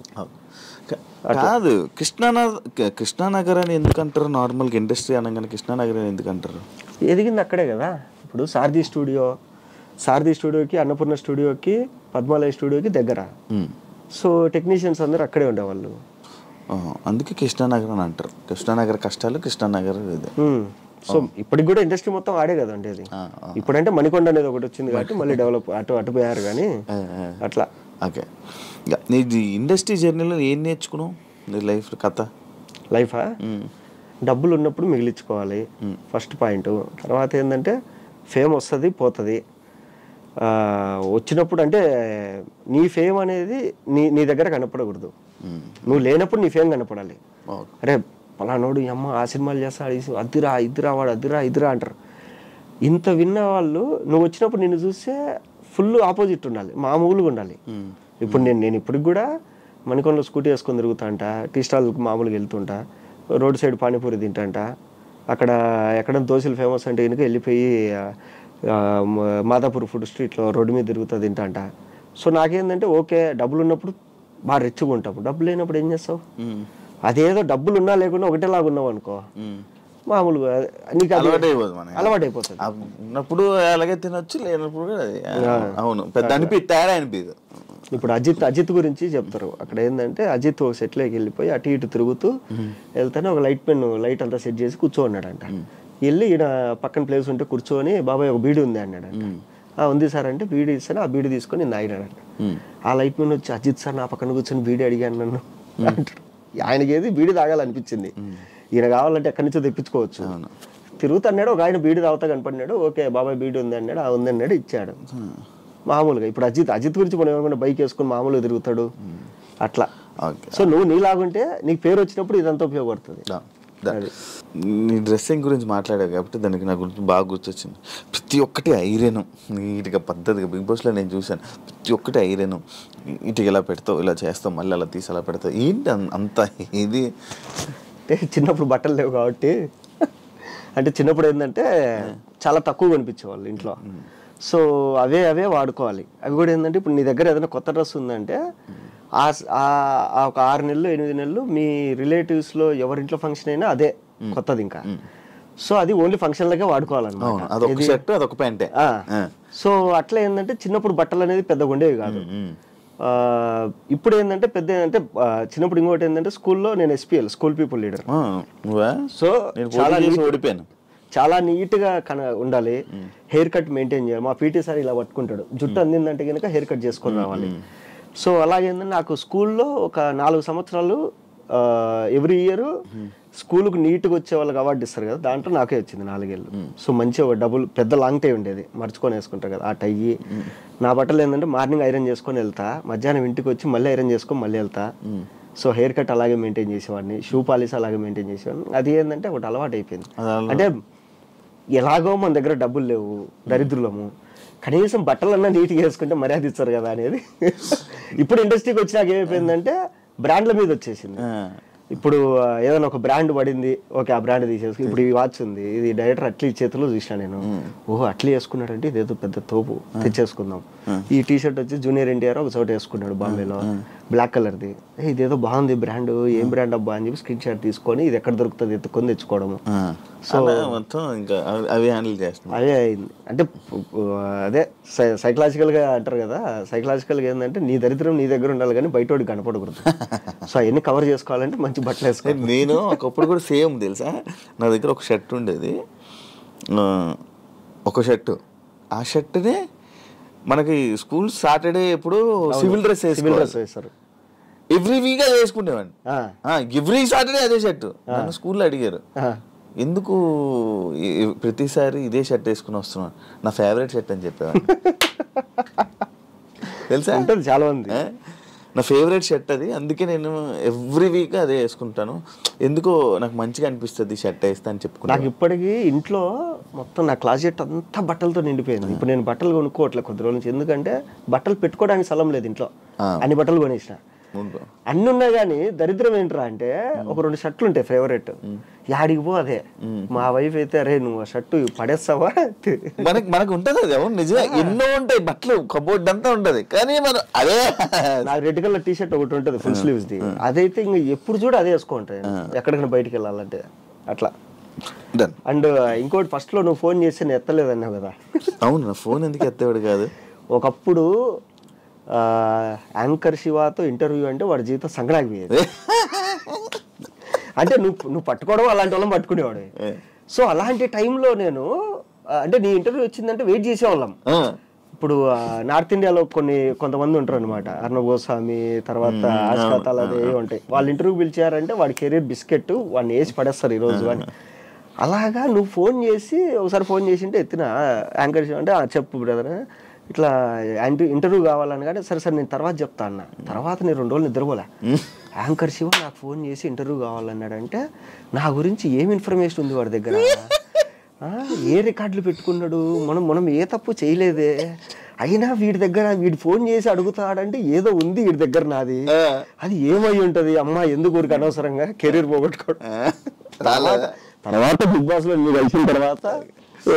కాదు, కృష్ణానగర్ అని ఎందుకంటారు? నార్మల్గా ఇండస్ట్రీ అనగానే కృష్ణానగర్ అని ఎందుకంటారు? ఎదిగింది అక్కడే కదా. ఇప్పుడు సారథి స్టూడియోకి, అన్నపూర్ణ స్టూడియోకి, పద్మాలయ స్టూడియోకి దగ్గర. సో టెక్నీషియన్స్ అందరూ అక్కడే ఉండేవాళ్ళు, అందుకే కృష్ణానగర్ అని అంటారు. కృష్ణానగర్ కష్టాలు కృష్ణానగర్. సో ఇప్పటికి కూడా ఇండస్ట్రీ మొత్తం ఆడే కదండి అది. ఇప్పుడంటే మణికొండ అనేది ఒకటి వచ్చింది కాబట్టి మళ్ళీ డెవలప్ అటు పోయారు కానీ అట్లా. ఓకే, నీ ఇండస్ట్రీ జర్నీలో ఏం నేర్చుకున్నావు? నీ లైఫా? డబ్బులు ఉన్నప్పుడు మిగిలించుకోవాలి ఫస్ట్ పాయింట్. తర్వాత ఏంటంటే ఫేమ్ వస్తుంది పోతుంది, వచ్చినప్పుడు అంటే నీ ఫేమ్ అనేది నీ దగ్గర కనపడకూడదు, నువ్వు లేనప్పుడు నీ ఫేమ్ కనపడాలి. అరే పలానోడు అమ్మ ఆ సినిమాలు చేస్తాడు, అద్దురా ఇద్దురా వాడు ఇద్దురా అంటారు. ఇంత విన్న వాళ్ళు నువ్వు వచ్చినప్పుడు నిన్ను చూస్తే ఫుల్ ఆపోజిట్ ఉండాలి, మామూలుగా ఉండాలి. ఇప్పుడు నేను ఇప్పటికి కూడా మణికొండలో స్కూటీ వేసుకొని తిరుగుతాంట, టీ స్టాల్కి మామూలుగా వెళ్తుంటా, రోడ్ సైడ్ పానీపూరి తింటాంట, అక్కడ ఎక్కడ దోశలు ఫేమస్ అంటే కనుక వెళ్ళిపోయి మాదాపూర్ ఫుడ్ స్ట్రీట్లో రోడ్డు మీద తిరుగుతా తింటాంట. సో నాకేంటంటే ఓకే డబ్బులు ఉన్నప్పుడు బాగా రెచ్చుగా ఉంటాము, డబ్బులు లేనప్పుడు ఏం చేస్తావు? అదేదో డబ్బులు ఉన్నా లేకుండా ఒకటేలాగా ఉన్నావు అనుకో, మామూలుగా నీకు అలవాటు అయిపోతుంది. ఉన్నప్పుడు అలాగే తినొచ్చు, లేనప్పుడు అవును పెద్ద తేడా అనిపించదు. ఇప్పుడు అజిత్ గురించి చెప్తారు. అక్కడ ఏంటంటే అజిత్ ఒక సెట్లోకి వెళ్ళిపోయి అటు ఇటు తిరుగుతూ వెళ్తానే ఒక లైట్ అంతా సెట్ చేసి కూర్చోన్నాడంట. వెళ్ళి ఈయన పక్కన ప్లేస్ ఉంటే కూర్చొని బాబాయ్ ఒక బీడీ ఉంది అన్నాడంట. ఉంది సార్ అంటే బీడీ ఇస్తాను. ఆ బీడీ తీసుకొని నేను ఆగినాడంట. ఆ లైట్ మ్యాన్ వచ్చి అజిత్ సార్ నా పక్కన కూర్చొని బీడీ అడిగాను నన్ను అంటాడు. ఆయనకి ఏది బీడీ తాగాలనిపించింది. ఈయన కావాలంటే ఎక్కడి నుంచో తెప్పించుకోవచ్చు. తిరుగుతున్నాడు, ఒక ఆయన బీడీ తాగుతా కనపడినాడు. ఓకే బాబాయ్ బీడీ ఉంది అన్నాడు. ఉంది అన్నాడు, ఇచ్చాడు. మామూలుగా ఇప్పుడు అజిత్ గురించి మనం ఏమనుకుంటే బైక్ వేసుకుని మామూలుగా తిరుగుతాడు అట్లా. సో నువ్వు నీలాగుంటే నీకు పేరు వచ్చినప్పుడు ఇదంతా ఉపయోగపడుతుంది. నీ డ్రెస్సింగ్ గురించి మాట్లాడావు కాబట్టి దానికి నా గురించి బాగా గుర్తొచ్చింది. ప్రతి ఒక్కటి ఐరన్ నీట్గా పద్ధతిగా బిగ్ బాస్లో నేను చూశాను. ప్రతి ఒక్కటి ఐరన్ ఇటుకి ఇలా పెడతావు, ఇలా చేస్తావు, మళ్ళీ అలా తీసి అలా పెడతావు. ఏంటి అంత ఇది? అంటే చిన్నప్పుడు బట్టలు లేవు కాబట్టి, అంటే చిన్నప్పుడు ఏంటంటే చాలా తక్కువ కనిపించేవాళ్ళు ఇంట్లో. సో అవే వాడుకోవాలి. అవి కూడా ఏంటంటే ఇప్పుడు నీ దగ్గర ఏదైనా కొత్త డ్రెస్ ఉందంటే ఒక 6 నెలలు 8 నెలలు మీ రిలేటివ్స్లో ఎవరింట్లో ఫంక్షన్ అయినా అదే కొత్తది ఇంకా. సో అది ఓన్లీ ఫంక్షన్లకే వాడుకోవాలన్నమాట. సో అట్లా ఏంటంటే చిన్నప్పుడు బట్టలు అనేది పెద్దగా ఉండేవి కాదు. ఇప్పుడు ఏంటంటే పెద్ద అంటే చిన్నప్పుడు ఇంకోటి ఏంటంటే స్కూల్లో నేను SPL school people leader. So చాలా నీట్గా ఉండాలి. హెయిర్ కట్ మెయింటైన్ చేయాలి. మా PT సార్ ఇలా పట్టుకుంటాడు, జుట్టు అందిందంటే కనుక హెయిర్ కట్ చేసుకొని రావాలి. సో అలాగేందంటే నాకు స్కూల్లో ఒక 4 సంవత్సరాలు ఎవ్రీ ఇయర్ స్కూల్కి నీట్గా వచ్చే వాళ్ళకి అవార్డు ఇస్తారు కదా, దాంట్లో నాకే వచ్చింది 4 ఏళ్ళు. సో మంచిగా డబుల్ పెద్ద లాంగ్ టై ఉండేది, మర్చుకొని వేసుకుంటారు కదా ఆ టై. నా బట్టలు ఏంటంటే మార్నింగ్ ఐరన్ చేసుకొని వెళ్తా, మధ్యాహ్నం ఇంటికి వచ్చి మళ్ళీ ఐరన్ చేసుకొని మళ్ళీ వెళ్తా. సో హెయిర్ కట్ అలాగే మెయింటైన్ చేసేవాడిని, షూ పాలిష్ అలాగే మెయింటైన్ చేసేవాడిని. అది ఏంటంటే ఒకటి అలవాటు అయిపోయింది. అంటే ఎలాగో మన దగ్గర డబ్బులు లేవు, దరిద్రులము, కనీసం బట్టలన్నా నీట్గా వేసుకుంటే మర్యాద ఇస్తారు కదా అనేది. ఇప్పుడు ఇండస్ట్రీకి వచ్చినాక ఏమైపోయిందంటే బ్రాండ్ల మీద వచ్చేసింది. ఇప్పుడు ఏదైనా ఒక బ్రాండ్ పడింది, ఓకే ఆ బ్రాండ్ తీసేసుకుని. ఇప్పుడు ఈ వాచ్ ఉంది, ఇది డైరెక్టర్ అట్లీ చేతిలో చూసినా నేను. ఓహో అట్లీ వేసుకున్నాడంటే ఇదేదో పెద్ద తోపు, తెచ్చేసుకుందాం. ఈ టీషర్ట్ వచ్చి జూనియర్ NTR ఒక చోట వేసుకున్నాడు బాంబేలో, బ్లాక్ కలర్ది. ఇదేదో బాగుంది బ్రాండ్, ఏం బ్రాండ్ అబ్బా అని చెప్పి స్క్రీన్ షాట్ తీసుకొని ఇది ఎక్కడ దొరుకుతుంది ఎత్తుకొని తెచ్చుకోవడము. సో మొత్తం ఇంకా అవి హ్యాండిల్ చేస్తాం. అదే అయింది. అంటే అదే సైకలాజికల్గా అంటారు కదా, సైకలాజికల్గా ఏంటంటే నీ దరిద్రం నీ దగ్గర ఉండాలి కానీ బయటోడికి కనపడకూడదు. సో అవన్నీ కవర్ చేసుకోవాలంటే మంచి బట్టలు వేసుకోవాలి. నేను ఒకప్పుడు కూడా సేమ్ తెలుసా, నా దగ్గర ఒక షర్ట్ ఉండేది, ఒక షర్ట్. ఆ షర్ట్నే మనకి స్కూల్ సాటర్డే ఎప్పుడు సివిల్ డ్రెస్ వేస్తారు, ఎవ్రీ వీక్ అది వేసుకునేవాడిని. ఎవ్రీ సాటర్డే అదే షర్ట్. నన్ను స్కూల్లో అడిగారు ఎందుకు ప్రతిసారి ఇదే షర్ట్ వేసుకుని వస్తున్నాను, నా ఫేవరెట్ షర్ట్ అని చెప్పేవాడిని. తెలుసా, ఉంటుంది చాలా మంది. నా ఫేవరెట్ షర్ట్ అది, అందుకే నేను ఎవ్రీ వీక్ అదే వేసుకుంటాను. ఎందుకో నాకు మంచిగా అనిపిస్తుంది షర్ట్ వేస్తా అని చెప్పుకున్నాను. నాకు ఇప్పటికీ ఇంట్లో మొత్తం నా క్లాజెట్ అంతా బట్టలతో నిండిపోయింది. ఇప్పుడు నేను బట్టలు కొనుక్కోవట్లేదు కొద్ది రోజుల నుంచి, ఎందుకంటే బట్టలు పెట్టుకోవడానికి స్థలం లేదు ఇంట్లో. అన్ని బట్టలు కొనేసిన, అన్ని ఉన్నాయి. కానీ దరిద్రం ఏంట్రా అంటే ఒక 2 షర్ట్లు ఉంటాయి ఫేవరెట్, యాడికి పో అదే. మా వైఫ్ అయితే అరే నువ్వు ఆ షర్టు పడేస్తావా, మనకు ఉంటది అది. అవును నిజమే, ఎన్నో ఉంటాయి బట్టలు, కబోర్డ్ అంతా ఉంటది. కానీ మనం అదే, నాకు రెడ్ కలర్ టీషర్ట్ ఒకటి ఉంటుంది ఫుల్ స్లీవ్స్ ది, అదైతే ఇంకా ఎప్పుడు చూడ అదే వేసుకుంటాయి ఎక్కడికైనా బయటకు వెళ్ళాలంటే అట్లా. అండ్ ఇంకోటి ఫస్ట్ లో నువ్వు ఫోన్ చేస్తే నేను ఎత్తలేదన్నావు కదా. అవును, నా ఫోన్ ఎందుకు ఎత్తేవాడు కాదు. ఒకప్పుడు యాంకర్ శివాతో ఇంటర్వ్యూ అంటే వాడి జీవితం సంక్రాంతి పోయేది. అంటే నువ్వు పట్టుకోవడం అలాంటి వాళ్ళని పట్టుకునేవాడు. సో అలాంటి టైంలో నేను అంటే నీ ఇంటర్వ్యూ వచ్చిందంటే వెయిట్ చేసేవాళ్ళం. ఇప్పుడు నార్త్ ఇండియాలో కొంతమంది ఉంటారు అనమాట, అర్ణబ్ గోస్వామి తర్వాత ఆస్కాతాలు అదే ఉంటాయి. వాళ్ళు ఇంటర్వ్యూ పిలిచారంటే వాడి కెరీర్ బిస్కెట్, వాడిని వేసి పడేస్తారు ఈరోజు అని. అలాగా నువ్వు ఫోన్ చేసి ఒకసారి ఫోన్ చేసి ఉంటే ఎత్తిన యాంకర్ శివ అంటే చెప్పు బ్రదర్ ఇట్లా ఇంటర్వ్యూ కావాలని. కానీ సరే నేను తర్వాత చెప్తా అన్న. తర్వాత నేను 2 రోజులు నిద్రపోలే. యాంకర్ శివ నాకు ఫోన్ చేసి ఇంటర్వ్యూ కావాలన్నాడంటే నా గురించి ఏం ఇన్ఫర్మేషన్ ఉంది వాడి దగ్గర, ఏ రికార్డులు పెట్టుకున్నాడు, మనం ఏ తప్పు చేయలేదే, అయినా వీడి ఫోన్ చేసి అడుగుతాడంటే ఏదో ఉంది వీడి దగ్గర నాది, అది ఏమై ఉంటది అమ్మా, ఎందుకు ఊరికి అనవసరంగా కెరీర్ పోగొట్టుకోవడం. తర్వాత బిగ్ బాస్ లో నువ్వు కలిసిన తర్వాత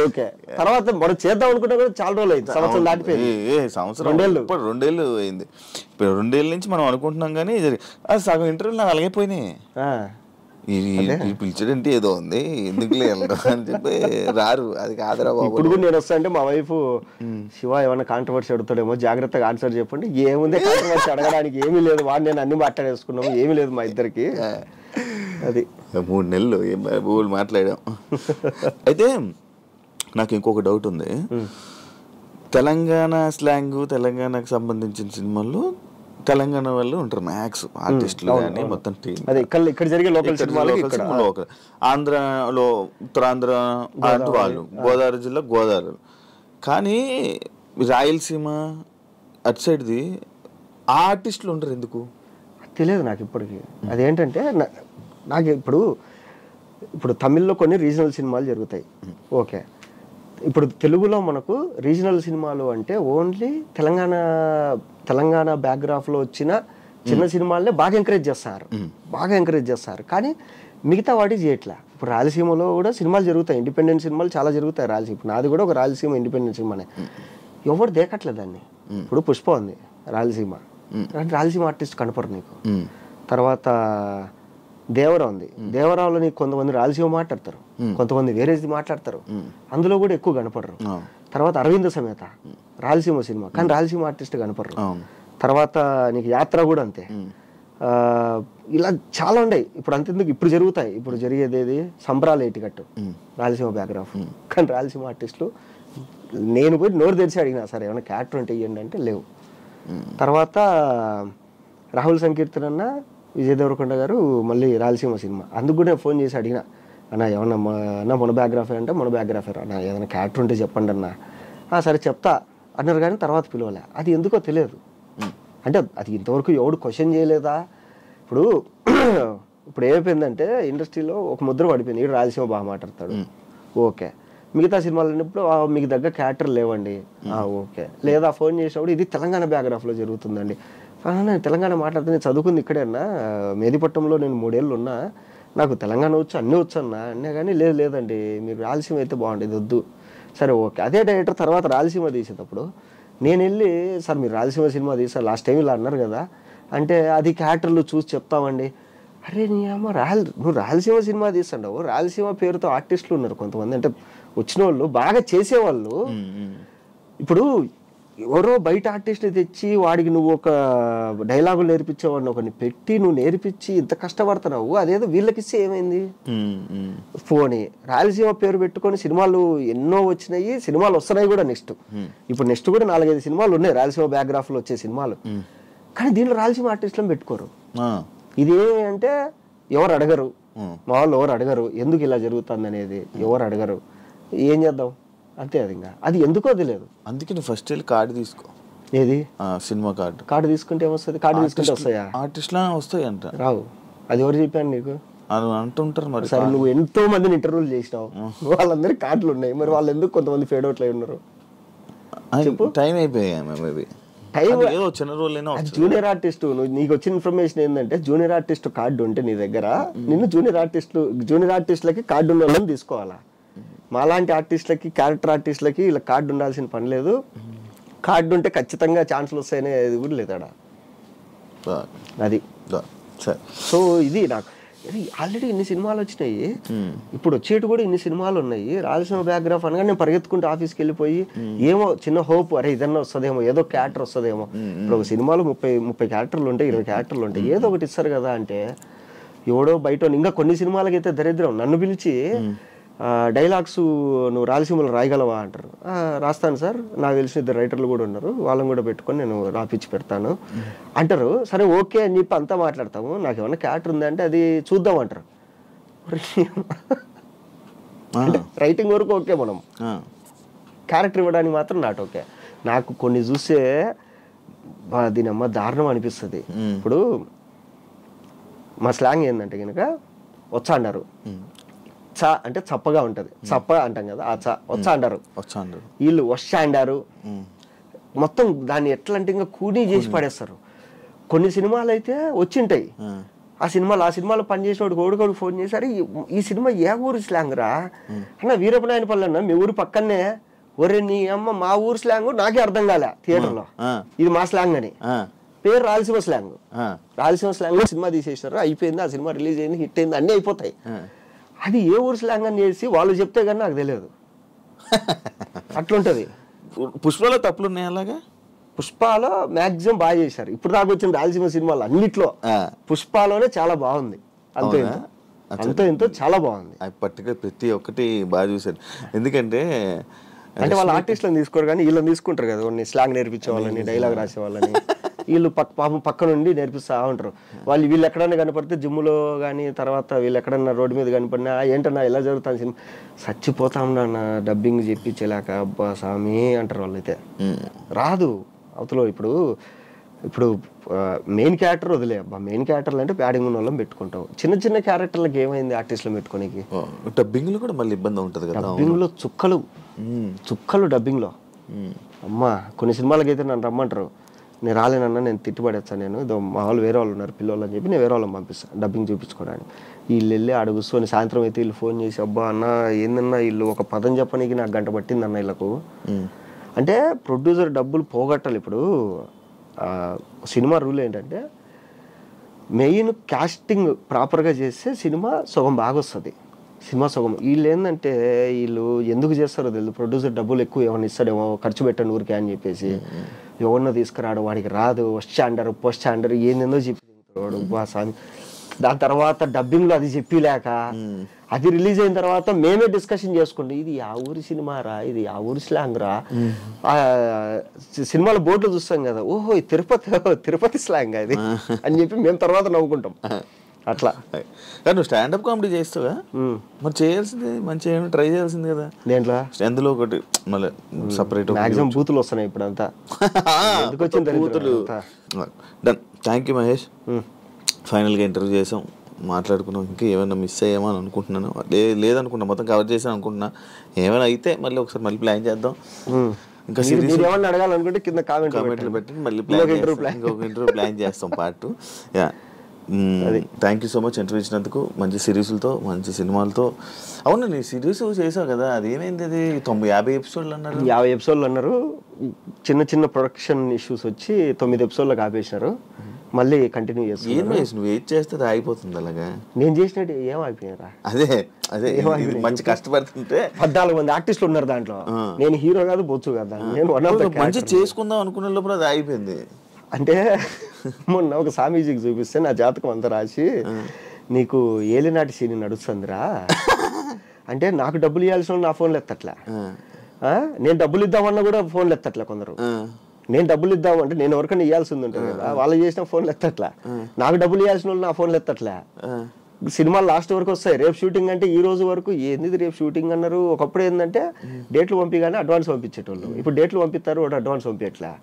ఓకే, తర్వాత మనం చేద్దాం అనుకుంటే కూడా చాలా రోజులు అయింది, సంవత్సరం దాటిపోయింది. సంవత్సరం 2 ఏళ్ళు అయింది. ఇప్పుడు 2 ఏళ్ళ నుంచి మనం అనుకుంటున్నాం కానీ సగం ఇంటర్వ్యూలు నాకు అలాగే పోయినాయి. ఈ పిలిచడంటే ఏదో ఉంది ఎందుకులే వెళ్ళడం అని చెప్పి రారు. అది కాదురా బాబు. ఇప్పుడు కూడా నేను వస్తా అంటే మా వైఫ్ శివ ఏమైనా కాంట్రవర్సీ అడుగుతాడేమో జాగ్రత్తగా ఆన్సర్ చెప్పండి. ఏముంది కాంట్రవర్సీ అడగడానికి, ఏమీ లేదు. వాడు నేను అన్ని మాట్లాడేసుకున్నాము, ఏమీ లేదు మా ఇద్దరికి. అది 3 నెలలు ఊళ్ళు మాట్లాడాం. అయితే నాకు ఇంకొక డౌట్ ఉంది. తెలంగాణ స్లాంగ్, తెలంగాణకు సంబంధించిన సినిమాల్లో తెలంగాణ వాళ్ళు ఉంటారు మ్యాక్స్ ఆర్టిస్టులు కానీ మొత్తం టీం. అదే ఇక్కడ జరిగే లోకల్ లోకల్ ఆంధ్రలో ఉత్తరాంధ్ర వాళ్ళు, గోదావరి జిల్లా గోదావరి. కానీ రాయలసీమ అటు సైడ్ది ఆ ఆర్టిస్టులు ఉంటారు ఎందుకు తెలియదు నాకు ఇప్పటికి. అదేంటంటే నాకు ఇప్పుడు తమిళ్లో కొన్ని రీజనల్ సినిమాలు జరుగుతాయి. ఓకే, ఇప్పుడు తెలుగులో మనకు రీజనల్ సినిమాలు అంటే ఓన్లీ తెలంగాణ బ్యాక్గ్రాఫ్లో వచ్చిన చిన్న సినిమాలనే బాగా ఎంకరేజ్ చేస్తారు. కానీ మిగతా వాటి చేయట్లా. ఇప్పుడు రాయలసీమలో కూడా సినిమాలు జరుగుతాయి, ఇండిపెండెంట్ సినిమాలు చాలా జరుగుతాయి రాయలసీమ. ఇప్పుడు నాది కూడా ఒక రాయలసీమ ఇండిపెండెంట్ సినిమానే. ఎవరు దేకట్లేదు దాన్ని. ఇప్పుడు పుష్ప ఉంది రాయలసీమ, రాయలసీమ ఆర్టిస్ట్ కనపరు నీకు. తర్వాత దేవరా ఉంది, దేవరాలో నీకు కొంతమంది రాయలసీమ మాట్లాడతారు, కొంతమంది వేరేది మాట్లాడతారు, అందులో కూడా ఎక్కువ కనపడరు. తర్వాత అరవింద సమేత రాయలసీమ సినిమా, కానీ రాయలసీమ ఆర్టిస్ట్ కనపడరు. తర్వాత నీకు యాత్ర కూడా అంతే. ఇలా చాలా ఉన్నాయి. ఇప్పుడు అంతెందుకు ఇప్పుడు జరుగుతాయి. ఇప్పుడు జరిగేది ఏది సంబరాలు ఏటికట్టు రాయలసీమ బ్యాక్గ్రాఫ్, కానీ రాయలసీమ ఆర్టిస్టులు నేను పోయి నోరు తెరిచి అడిగినా సరే ఏమైనా క్యారెక్టర్ అంటే ఇవ్వండి అంటే లేవు. తర్వాత రాహుల్ సంకీర్తన్ అన్న, విజయ్ దేవరకొండ గారు మళ్ళీ రాయలసీమ సినిమా, అందుకు కూడా ఫోన్ చేసి అడిగిన అన్న ఏమన్నా అన్న మన బ్యాక్గ్రాఫర్ అంటే మన బ్యాక్గ్రాఫర్ అన్న ఏదైనా క్యారెక్టర్ ఉంటే చెప్పండి అన్న. సరే చెప్తా అన్నారు, కానీ తర్వాత పిలవలే. అది ఎందుకో తెలియదు. అంటే అది ఇంతవరకు ఎవడు క్వశ్చన్ చేయలేదా? ఇప్పుడు ఏమైపోయిందంటే ఇండస్ట్రీలో ఒక ముద్ర పడిపోయింది, ఈడు రాయలసీమ బాగా మాట్లాడతాడు, ఓకే. మిగతా సినిమాలు అన్నప్పుడు మీకు దగ్గర క్యారెక్టర్ లేవండి, ఓకే. లేదా ఫోన్ చేసినప్పుడు ఇది తెలంగాణ బ్యాక్గ్రాఫ్లో జరుగుతుందండి, నేను తెలంగాణ మాట్లాడుతూ చదువుకుంది ఇక్కడే అన్నా, మేదిపట్నంలో నేను 3 ఏళ్ళు ఉన్నా, నాకు తెలంగాణ వచ్చు అన్నీ వచ్చు అన్నా కానీ లేదండి మీరు రాయలసీమ అయితే బాగుండేది వద్దు. సరే ఓకే. అదే డైరెక్టర్ తర్వాత రాయలసీమ తీసేటప్పుడు నేను వెళ్ళి సార్ మీరు రాయలసీమ సినిమా తీసారు లాస్ట్ టైం ఇలా అన్నారు కదా అంటే, అది క్యారెక్టర్లు చూసి చెప్తామండి. అరే నీ అమ్మ నువ్వు రాయలసీమ సినిమా తీస్తుండవు, రాయలసీమ పేరుతో ఆర్టిస్టులు ఉన్నారు కొంతమంది, అంటే వచ్చిన వాళ్ళు బాగా చేసేవాళ్ళు. ఇప్పుడు ఎవరో బయట ఆర్టిస్ట్ని తెచ్చి వాడికి నువ్వు ఒక డైలాగులు నేర్పించేవాడిని ఒకరిని పెట్టి నువ్వు నేర్పించి ఇంత కష్టపడుతున్నావు, అదేదో వీళ్ళకి ఇస్తే ఏమైంది? పోనీ రాయలసీమ పేరు పెట్టుకొని సినిమాలు ఎన్నో వచ్చినాయి, సినిమాలు వస్తున్నాయి కూడా. నెక్స్ట్ కూడా 4-5 సినిమాలు ఉన్నాయి రాయలసీమ బ్యాక్గ్రాఫ్లో వచ్చే సినిమాలు, కానీ దీనిలో రాయలసీమ ఆర్టిస్టులను పెట్టుకోరు. ఇదేమి అంటే ఎవరు అడగరు, మా వాళ్ళు ఎవరు అడగరు ఎందుకు ఇలా జరుగుతుంది అనేది, ఎవరు అడగరు. ఏం చేద్దాం అంతే. అది ఎందుకో తెలియదు. అందుకే నువ్వు ఫస్ట్ వెళ్ళి కార్డు తీసుకో. ఏది సినిమా కార్డు తీసుకుంటే ఏమొస్తుంది? కార్డు తీసుకుంటే వస్తాయా? ఆర్టిస్ట్లా వస్తాయి అంట. రావు. అది ఎవరు చెప్పాను నీకు? అంటుంటారు. మరి సరే నువ్వు ఎంతో మందిని ఇంటర్వ్యూలు చేసినావు, వాళ్ళందరికీ కార్డులు ఉన్నాయి, మరి వాళ్ళు ఎందుకు కొంతమంది ఫేడ్ అవుట్ అయి ఉన్నారు? టైం అయిపోయాయి. జూనియర్ ఆర్టిస్ట్ నీకు వచ్చిన ఇన్ఫర్మేషన్ ఏంటంటే జూనియర్ ఆర్టిస్ట్ కార్డు ఉంటే నీ దగ్గర నిన్ను జూనియర్ ఆర్టిస్టులకి కార్డు ఉన్న వాళ్ళని తీసుకోవాలా. మాలాంటి ఆర్టిస్టులకి క్యారెక్టర్ ఆర్టిస్టులకి ఇలా కార్డు ఉండాల్సిన పని లేదు. కార్డు ఉంటే ఖచ్చితంగా ఛాన్సులు వస్తాయనేది కూడా లేదా. అది సో ఇది నాకు ఆల్రెడీ ఇన్ని సినిమాలు వచ్చినాయి, ఇప్పుడు వచ్చేటి కూడా ఇన్ని సినిమాలు ఉన్నాయి. రాయలసీమ బ్యాక్గ్రాఫ్ అనగా నేను పరిగెత్తుకుంటూ ఆఫీస్కి వెళ్ళిపోయి ఏమో చిన్న హోప్, అరే ఇదన్నా వస్తుందేమో, ఏదో క్యారెక్టర్ వస్తుందేమో. ఇప్పుడు ఒక సినిమాలో 30 క్యారెక్టర్లు ఉంటాయి, 20 క్యారెక్టర్లు ఉంటాయి, ఏదో ఒకటి ఇస్తారు కదా అంటే ఎవడో బయట. ఇంకా కొన్ని సినిమాలకి అయితే దరిద్రం, నన్ను పిలిచి డైలాగ్స్ నువ్వు రాయలసీమలో రాయగలవా అంటారు. రాస్తాను సార్, నాకు తెలిసిన 2 రైటర్లు కూడా ఉన్నారు, వాళ్ళని కూడా పెట్టుకొని నేను రాపిచ్చి పెడతాను అంటారు. సరే ఓకే అని చెప్పి అంతా మాట్లాడతాము, నాకు ఏమన్నా క్యారెక్టర్ ఉందంటే అది చూద్దాం అంటారు. రైటింగ్ వరకు ఓకే, మనం క్యారెక్టర్ ఇవ్వడానికి మాత్రం నాట్ ఓకే. నాకు కొన్ని చూస్తే దీనమ్మ దారుణం అనిపిస్తుంది. ఇప్పుడు మా స్లాంగ్ ఏంటంటే కనుక వచ్చా అన్నారు, చ అంటే చప్పగా ఉంటది, చప్ప అంటాం కదా, ఆ చ వచ్చా అంటారు, వీళ్ళు వస్తా అంటారు. మొత్తం దాన్ని ఎట్లా అంటే ఇంకా కూనీ చేసి పడేస్తారు. కొన్ని సినిమాలు అయితే వచ్చింటాయి, ఆ సినిమాలో పనిచేసిన వాడికి ఫోన్ చేశారు, ఈ సినిమా ఏ ఊరు స్లాంగ్ రా అన్న, వీరపనాయనపల్లి అన్న మీ ఊరు పక్కనే. ఒరే నీ అమ్మ మా ఊరు స్లాంగ్ నాకే అర్థం కాలే థియేటర్లో, ఇది మా స్లాంగ్ అని. పేరు రాయలసీమ స్లాంగ్. రాయలసీమ స్లాంగ్ లో సినిమా తీసేసినారు, అయిపోయింది, ఆ సినిమా రిలీజ్ అయింది, హిట్ అయింది, అన్నీ అయిపోతాయి. అది ఏ ఊరు స్లాంగ్ అని చేసి వాళ్ళు చెప్తే కానీ నాకు తెలియదు. అట్లుంటది. పుష్పలో తప్పులు ఉన్నాయి అలాగా? పుష్పాలో మాక్సిమం బాగా చేశారు ఇప్పుడు దాకా వచ్చిన రాయలసీమ సినిమాలు అన్నిట్లో. పుష్పాలోనే చాలా బాగుంది, అంతో ఎంతో చాలా బాగుంది. పర్టికులర్ ప్రతి ఒక్కటి బాగా చూశారు. ఎందుకంటే అంటే వాళ్ళ ఆర్టిస్టులను తీసుకోరు కానీ వీళ్ళని తీసుకుంటారు కదా, కొన్ని స్లాంగ్ నేర్పించే వాళ్ళని, డైలాగ్ రాసే వాళ్ళని. వీళ్ళు పాపం పక్క నుండి నేర్పిస్తూ ఉంటారు. వీళ్ళు ఎక్కడన్నా కనపడితే జిమ్లో కానీ, తర్వాత వీళ్ళు ఎక్కడన్నా రోడ్డు మీద కనపడినా ఏంటన్నా ఎలా జరుగుతుంది సినిమా, చచ్చిపోతాం నాన్న డబ్బింగ్ చెప్పించలేక, అబ్బా స్వామి అంటారు వాళ్ళైతే. రాదు అవతల. ఇప్పుడు మెయిన్ క్యారెక్టర్ వదిలే, అబ్బా మెయిన్ క్యారెక్టర్లు అంటే ప్యాడింగ్ ఉన్న వాళ్ళని పెట్టుకుంటాం. చిన్న చిన్న క్యారెక్టర్లకు ఏమైంది ఆర్టిస్టులు పెట్టుకోనికి? డబ్బింగ్లో కూడా మళ్ళీ ఇబ్బంది ఉంటుంది కదా. డబ్బింగ్లో చుక్కలు డబ్బింగ్లో. అమ్మా కొన్ని సినిమాలకి అయితే నన్ను రమ్మంటారు, నేను రాలేనన్నా, నేను తిట్టుబడేస్తాను, నేను ఇదో మా వాళ్ళు వేరే వాళ్ళు ఉన్నారు పిల్లలు అని చెప్పి నేను వేరే వాళ్ళని పంపిస్తాను డబ్బింగ్ చూపించుకోవడానికి. వీళ్ళు వెళ్ళి అడుగుసుకొని సాయంత్రం అయితే వీళ్ళు ఫోన్ చేసి, అబ్బా అన్న ఏందన్నా వీళ్ళు ఒక పదం చెప్పడానికి నాకు గంట పట్టింది అన్న వీళ్ళకు. అంటే ప్రొడ్యూసర్ డబ్బులు పోగొట్టాలి. ఇప్పుడు సినిమా రూల్ ఏంటంటే మెయిన్ కాస్టింగ్ ప్రాపర్గా చేస్తే సినిమా సగం బాగా వస్తుంది, సినిమా సగం. వీళ్ళు ఏంటంటే వీళ్ళు ఎందుకు చేస్తారో తెలియదు, ప్రొడ్యూసర్ డబ్బులు ఎక్కువ ఏమైనా ఇస్తాడేమో, ఖర్చు పెట్టండి ఊరికే అని చెప్పేసి ఎవరినో తీసుకురాడు, వాడికి రాదు, ఫస్ట్ స్టాండర్ పోస్ట్ స్టాండర్ ఏందేందో చెప్పి వాడు స్వామి. దాని తర్వాత డబ్బింగ్లో అది చెప్పిలేక అది రిలీజ్ అయిన తర్వాత మేమే డిస్కషన్ చేసుకుంటాం, ఇది ఆ ఊరి సినిమా రా, ఇది ఆ ఊరి స్లాంగ్ రా. సినిమాల బోర్డులో చూస్తాం కదా, ఓహో తిరుపతి స్లాంగ్ అది అని చెప్పి మేము తర్వాత నవ్వుకుంటాం. అట్లా నువ్వు స్టాండప్ కామెడీ చేస్తావా? మరి చేయాల్సింది మంచిగా ట్రై చేయాల్సింది కదా. దేంట్లో? అందులో ఒకటి మళ్ళీ సపరేట్ మాక్సిమం బూతులు వస్తున్నాయి ఇప్పుడు అంతా. ఎందుకు వచ్చింది బూతులు? డన్. Thank you Mahesh. ఫైనల్గా ఇంటర్వ్యూ చేసాం, మాట్లాడుకున్నాం. ఇంకా ఏమైనా మిస్ అయ్యామో అని అనుకుంటున్నాను. లేదనుకున్నా, మొత్తం కవర్ చేసాను అనుకుంటున్నా. ఏమైనా అయితే మళ్ళీ ఒకసారి మళ్ళీ ప్లాన్ చేద్దాం. ఇంకా ఏమన్నా అడగాలనుకుంటే కింద కామెంట్లు పెట్టి మళ్ళీ ఇంటర్వ్యూ ప్లాన్ చేస్తాం part. Yeah, thank you so much interview ఇచ్చినందుకు. మంచి సిరీస్లతో, మంచి సినిమాలతో. అవును, నీ సిరీస్ చేసావు కదా, అది ఏమైంది? అది 50 ఎపిసోడ్లు అన్నారు. 50 ఎపిసోడ్లు అన్నారు. చిన్న ప్రొడక్షన్ ఇష్యూస్ వచ్చి 9 ఎపిసోడ్లకు ఆపేసినారు. మళ్ళీ కంటిన్యూ చేస్తాను. ఏం వేసి నువ్వు వెయిట్ చేస్తే అది అయిపోతుంది అలాగా. నేను చేసినట్టు ఏం అయిపోయినారా? అదే మంచి కష్టపడుతుంటే 14 మంది ఆర్టిస్టులు ఉన్నారు దాంట్లో. నేను హీరో కాదు, బొచ్చు కదా, నేను మంచి చేసుకుందాం అనుకునే లోపల అది అయిపోయింది. అంటే మొన్న ఒక స్వామీజీకి చూపిస్తే నా జాతకం అంతా రాసి, నీకు ఏలినాటి సీని నడుస్తుందిరా అంటే, నాకు డబ్బులు ఇవ్వాల్సిన నా ఫోన్లు ఎత్తట్లే, నేను డబ్బులు ఇద్దామన్నా కూడా ఫోన్లు ఎత్తట్లే కొందరు. నేను డబ్బులు ఇద్దామంటే నేను ఎవరికైనా ఇవ్వాల్సింది ఉంటుంది కదా, వాళ్ళు చేసిన ఫోన్లు ఎత్తట్లే. నాకు డబ్బులు ఇవ్వాల్సిన వాళ్ళు నా ఫోన్లు ఎత్తట్లే. సినిమాలు లాస్ట్ వరకు వస్తాయి, రేపు షూటింగ్ అంటే ఈ రోజు వరకు ఏంది రేపు షూటింగ్ అన్నారు. ఒకప్పుడు ఏంటంటే డేట్లు పంపిగానే అడ్వాన్స్ పంపించేటోళ్ళు, ఇప్పుడు డేట్లు పంపిస్తారు, అడ్వాన్స్ పంపించట్లే.